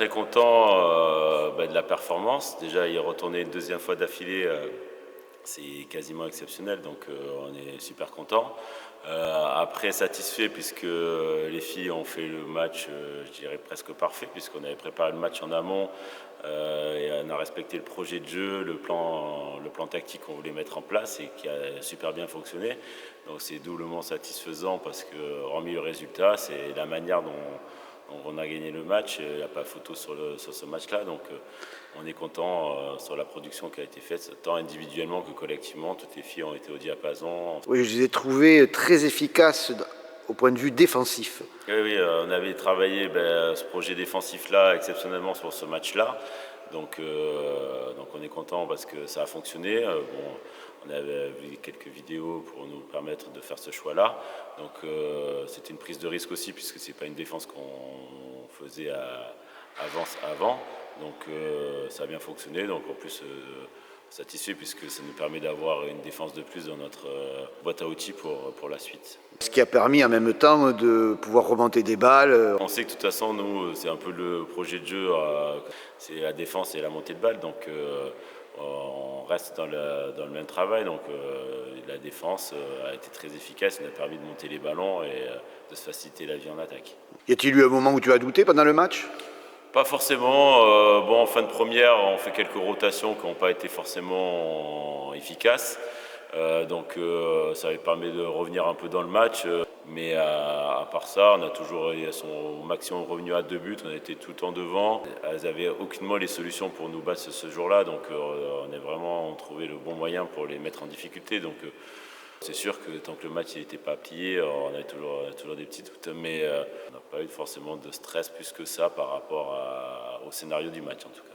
Très content de la performance. Déjà, y retourner une deuxième fois d'affilée, c'est quasiment exceptionnel, donc on est super content. Après, satisfait puisque les filles ont fait le match, je dirais presque parfait, puisqu'on avait préparé le match en amont et on a respecté le projet de jeu, le plan tactique qu'on voulait mettre en place et qui a super bien fonctionné. Donc c'est doublement satisfaisant parce que, hormis le résultat, c'est la manière dont on a gagné le match, il n'y a pas photo sur ce match-là, donc on est content sur la production qui a été faite, tant individuellement que collectivement. Toutes les filles ont été au diapason. Oui, je les ai trouvées très efficaces au point de vue défensif. Oui, on avait travaillé ce projet défensif-là exceptionnellement sur ce match-là. Donc on est content parce que ça a fonctionné. On avait vu quelques vidéos pour nous permettre de faire ce choix-là. Donc c'était une prise de risque aussi puisque c'est pas une défense qu'on faisait avant. Donc ça a bien fonctionné. Donc en plus satisfait puisque ça nous permet d'avoir une défense de plus dans notre boîte à outils pour la suite. Ce qui a permis en même temps de pouvoir remonter des balles. On sait que de toute façon, nous, c'est un peu le projet de jeu, c'est la défense et la montée de balles, donc on reste dans le même travail. Donc la défense a été très efficace, elle a permis de monter les ballons et de se faciliter la vie en attaque. Y a-t-il eu un moment où tu as douté pendant le match ? Pas forcément. En fin de première, on fait quelques rotations qui n'ont pas été forcément efficaces. Ça permet de revenir un peu dans le match. Mais à part ça, on a toujours, elles sont au maximum revenus à 2 buts. On a été tout le temps devant. Elles n'avaient aucunement les solutions pour nous battre ce jour-là. Donc on a vraiment trouvé le bon moyen pour les mettre en difficulté. Donc c'est sûr que tant que le match n'était pas plié, on a toujours des petits doutes, mais on n'a pas eu forcément de stress plus que ça par rapport au scénario du match en tout cas.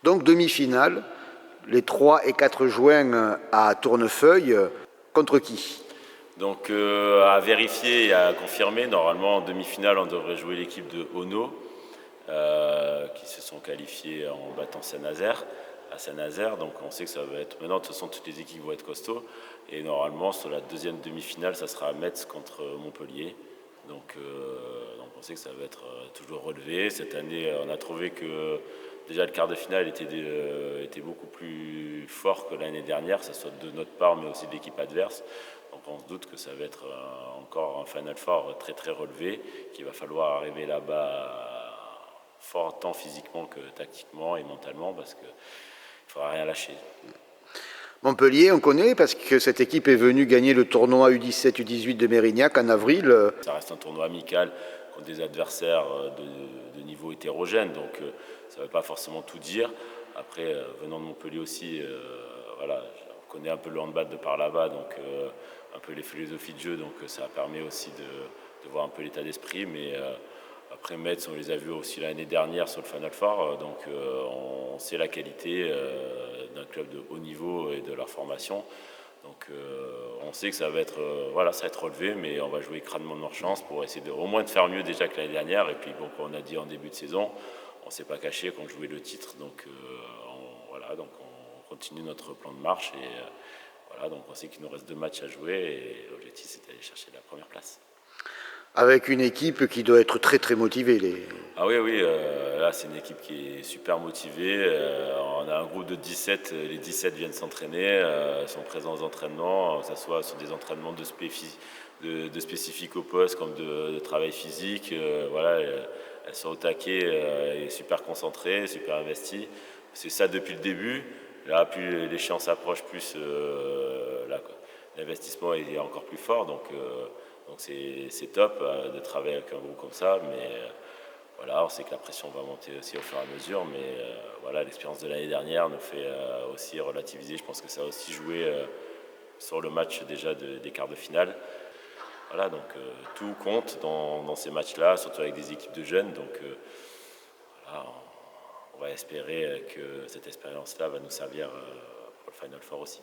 Donc demi-finale, les 3 et 4 juin à Tournefeuille, contre qui ? Donc à vérifier et à confirmer, normalement en demi-finale on devrait jouer l'équipe de Ono. Qui se sont qualifiés en battant Saint-Nazaire à Saint-Nazaire. Donc on sait que ça va être... Maintenant, de toute façon, toutes les équipes vont être costauds. Et normalement, sur la deuxième demi-finale, ça sera Metz contre Montpellier. Donc on sait que ça va être toujours relevé. Cette année, on a trouvé que déjà le quart de finale était beaucoup plus fort que l'année dernière, que ce soit de notre part, mais aussi de l'équipe adverse. Donc on se doute que ça va être encore un Final Four très très relevé, qu'il va falloir arriver là-bas fort tant physiquement que tactiquement et mentalement parce qu'il ne faudra rien lâcher. Montpellier, on connaît parce que cette équipe est venue gagner le tournoi U17, U18 de Mérignac en avril. Ça reste un tournoi amical contre des adversaires de niveau hétérogène, donc ça ne veut pas forcément tout dire. Après, venant de Montpellier aussi, on connaît un peu le handball de par là-bas, donc un peu les philosophies de jeu, donc ça permet aussi de voir un peu l'état d'esprit, mais après Metz, on les a vus aussi l'année dernière sur le Final Four, donc on sait la qualité d'un club de haut niveau et de leur formation. Donc on sait que ça va être relevé, mais on va jouer crânement de leur chance pour essayer au moins de faire mieux déjà que l'année dernière. Et puis comme on a dit en début de saison, on ne s'est pas caché qu'on jouait le titre, donc on continue notre plan de marche et donc on sait qu'il nous reste 2 matchs à jouer et l'objectif c'est d'aller chercher la première place. Avec une équipe qui doit être très très motivée. Ah oui, là c'est une équipe qui est super motivée. On a un groupe de 17, les 17 viennent s'entraîner, sont présents aux entraînements, que ce soit sur des entraînements de spécifiques au poste comme de travail physique. Elles sont au taquet et super concentrées, super investies. C'est ça depuis le début. Là, plus l'échéance approche, plus l'investissement est encore plus fort. Donc c'est top de travailler avec un groupe comme ça, mais on sait que la pression va monter aussi au fur et à mesure, mais l'expérience de l'année dernière nous fait aussi relativiser. Je pense que ça a aussi joué sur le match déjà des quarts de finale. Tout compte dans ces matchs-là, surtout avec des équipes de jeunes. Donc on va espérer que cette expérience-là va nous servir pour le Final Four aussi.